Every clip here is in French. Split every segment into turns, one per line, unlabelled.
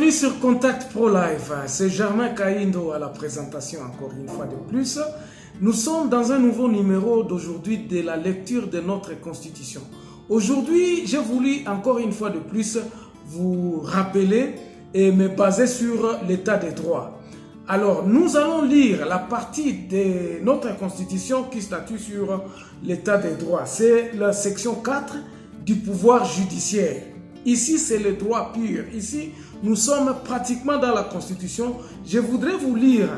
Bienvenue sur Contact Pro Live. C'est Germain Kaindo à la présentation encore une fois de plus. Nous sommes dans un nouveau numéro d'aujourd'hui de la lecture de notre Constitution. Aujourd'hui, j'ai voulu encore une fois de plus vous rappeler et me baser sur l'état des droits. Alors, nous allons lire la partie de notre Constitution qui statue sur l'état des droits. C'est la section 4 du pouvoir judiciaire. Ici, c'est le droit pur. Ici, nous sommes pratiquement dans la Constitution. Je voudrais vous lire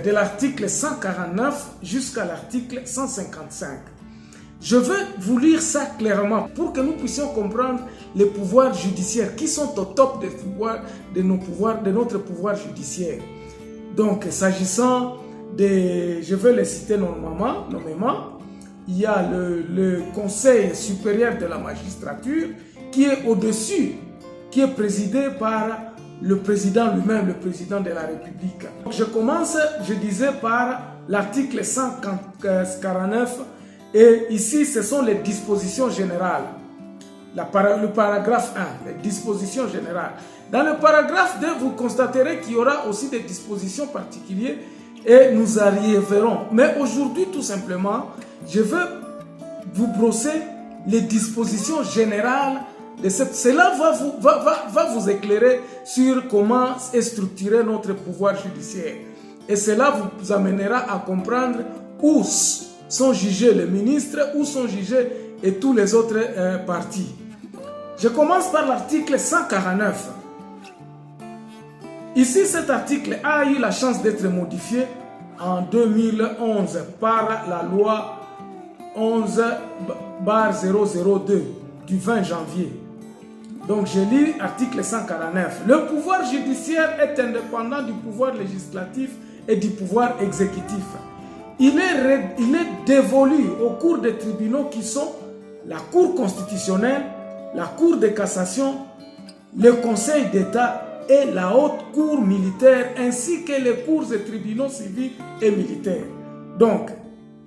de l'article 149 jusqu'à l'article 155. Je veux vous lire ça clairement pour que nous puissions comprendre les pouvoirs judiciaires qui sont au top de notre pouvoir judiciaire. Donc, s'agissant de, je vais les citer nommément, il y a le Conseil supérieur de la magistrature qui est au-dessus, qui est présidé par le président lui-même, le président de la République. Je commence, je disais, par l'article 149 et ici, ce sont les dispositions générales. Le paragraphe 1, les dispositions générales. Dans le paragraphe 2, vous constaterez qu'il y aura aussi des dispositions particulières et nous arriverons. Mais aujourd'hui, tout simplement, je veux vous brosser les dispositions générales de cela va vous éclairer sur comment est structuré notre pouvoir judiciaire. Et cela vous amènera à comprendre où sont jugés les ministres, où sont jugés et tous les autres partis. Je commence par l'article 149. Ici, cet article a eu la chance d'être modifié en 2011 par la loi 11/002 du 20 janvier. Donc, je lis article 149. Le pouvoir judiciaire est indépendant du pouvoir législatif et du pouvoir exécutif. Il est dévolu aux cours des tribunaux qui sont la Cour constitutionnelle, la Cour de cassation, le Conseil d'État et la Haute Cour militaire, ainsi que les cours et tribunaux civils et militaires. Donc,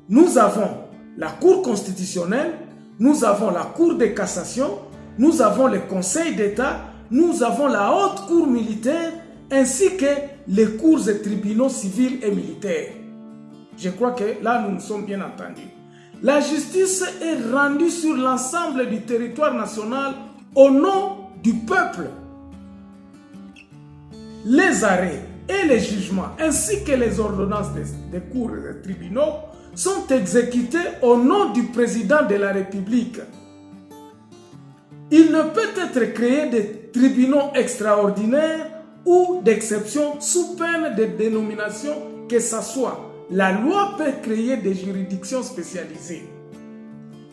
nous avons la Cour constitutionnelle, nous avons la Cour de cassation, nous avons le Conseil d'État, nous avons la Haute Cour militaire, ainsi que les cours et tribunaux civils et militaires. Je crois que là, nous nous sommes bien entendus. La justice est rendue sur l'ensemble du territoire national au nom du peuple. Les arrêts et les jugements, ainsi que les ordonnances des cours et des tribunaux, sont exécutés au nom du président de la République. Il ne peut être créé de tribunaux extraordinaires ou d'exception sous peine de dénomination que ce soit. La loi peut créer des juridictions spécialisées.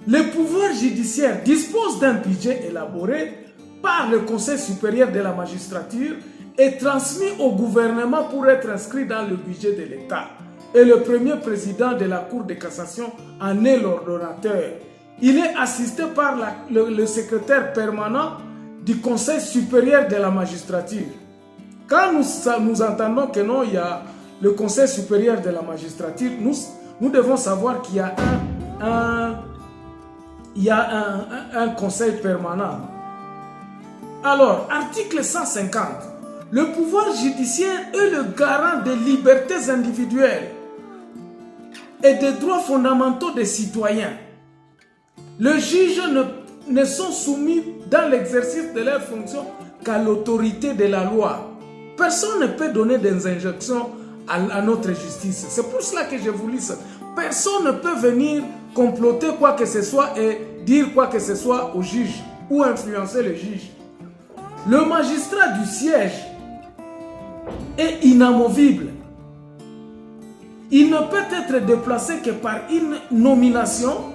Le pouvoir judiciaire dispose d'un budget élaboré par le Conseil supérieur de la magistrature et transmis au gouvernement pour être inscrit dans le budget de l'État. Et le premier président de la Cour de cassation en est l'ordonnateur. Il est assisté par le secrétaire permanent du Conseil supérieur de la magistrature. Quand nous entendons que non, il y a le Conseil supérieur de la magistrature, nous devons savoir qu'il y a un conseil permanent. Alors, article 150. Le pouvoir judiciaire est le garant des libertés individuelles et des droits fondamentaux des citoyens. Les juges ne sont soumis dans l'exercice de leurs fonctions qu'à l'autorité de la loi. Personne ne peut donner des injonctions à notre justice. C'est pour cela que je vous lis ça. Personne ne peut venir comploter quoi que ce soit et dire quoi que ce soit au juge ou influencer le juge. Le magistrat du siège est inamovible. Il ne peut être déplacé que par une nomination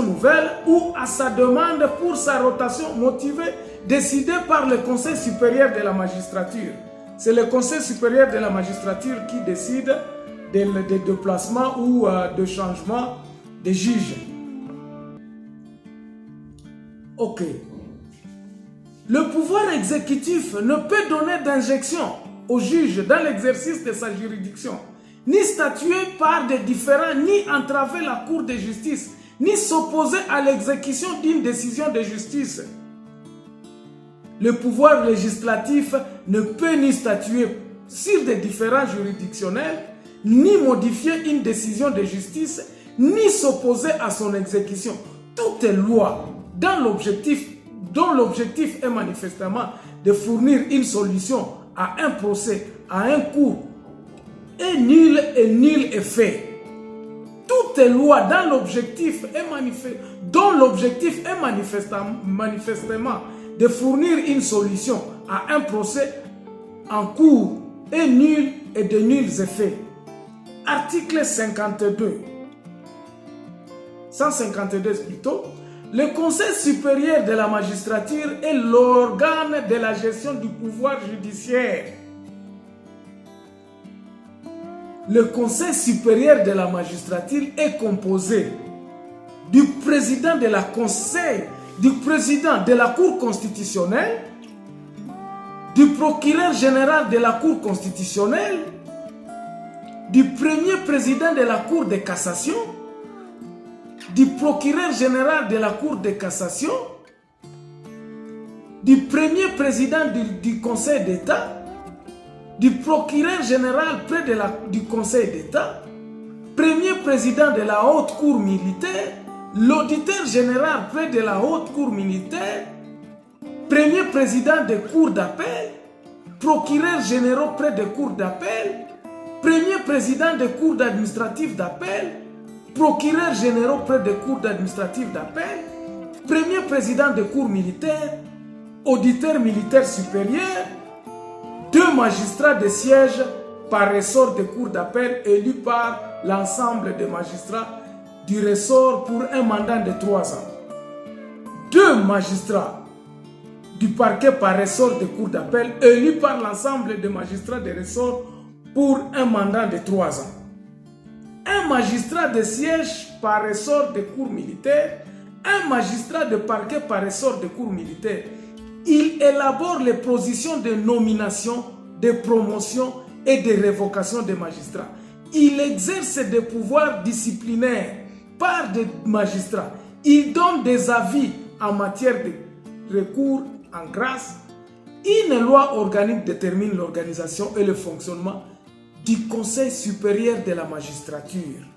nouvelle ou à sa demande pour sa rotation motivée décidée par le Conseil supérieur de la magistrature. C'est le Conseil supérieur de la magistrature qui décide des déplacements ou de changements des juges. Ok. Le pouvoir exécutif ne peut donner d'injection au juge dans l'exercice de sa juridiction, ni statuer par des différends, ni entraver la Cour de justice, ni s'opposer à l'exécution d'une décision de justice. le pouvoir législatif ne peut ni statuer sur des différends juridictionnels, ni modifier une décision de justice, ni s'opposer à son exécution. Toute loi dont l'objectif est manifestement de fournir une solution à un procès, à un cours, est nulle et nul est fait. Toute loi dont l'objectif est manifestement de fournir une solution à un procès en cours est nulle et de nuls effets. Article 152 plutôt. Le Conseil supérieur de la magistrature est l'organe de la gestion du pouvoir judiciaire. Le Conseil supérieur de la magistrature est composé du président de la Cour constitutionnelle, du procureur général de la Cour constitutionnelle, du premier président de la Cour de cassation, du procureur général de la Cour de cassation, du premier président du Conseil d'État, du procureur général près du Conseil d'État, premier président de la Haute Cour militaire, l'auditeur général près de la Haute Cour militaire, premier président des cours d'appel, procureur général près des cours d'appel, premier président des cours administratives d'appel, procureur général près des cours administratives d'appel, premier président des cours militaires, auditeur militaire supérieur, 2 magistrats de siège par ressort des cours d'appel élus par l'ensemble des magistrats du ressort pour un mandat de 3 ans. 2 magistrats du parquet par ressort des cours d'appel élus par l'ensemble des magistrats de ressort pour un mandat de 3 ans. Un magistrat de siège par ressort des cours militaires, un magistrat de parquet par ressort des cours militaires. Il élabore les positions de nomination, de promotion et de révocation des magistrats. Il exerce des pouvoirs disciplinaires par des magistrats. Il donne des avis en matière de recours en grâce. Une loi organique détermine l'organisation et le fonctionnement du Conseil supérieur de la magistrature.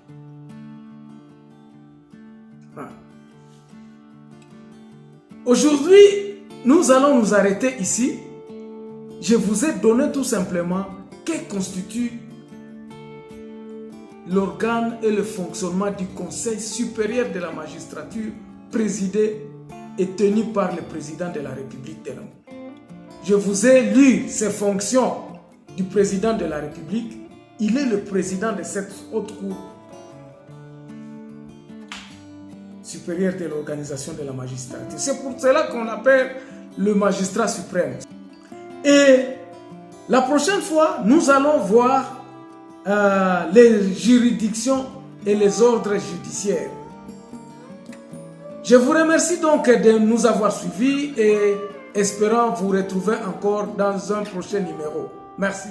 Aujourd'hui, nous allons nous arrêter ici. Je vous ai donné tout simplement que constitue l'organe et le fonctionnement du Conseil supérieur de la magistrature présidé et tenu par le président de la République de l'Homme. Je vous ai lu ces fonctions du président de la République. Il est le président de cette haute cour supérieure de l'organisation de la magistrature. C'est pour cela qu'on appelle le magistrat suprême. Et la prochaine fois, nous allons voir les juridictions et les ordres judiciaires. Je vous remercie donc de nous avoir suivis et espérant vous retrouver encore dans un prochain numéro. Merci.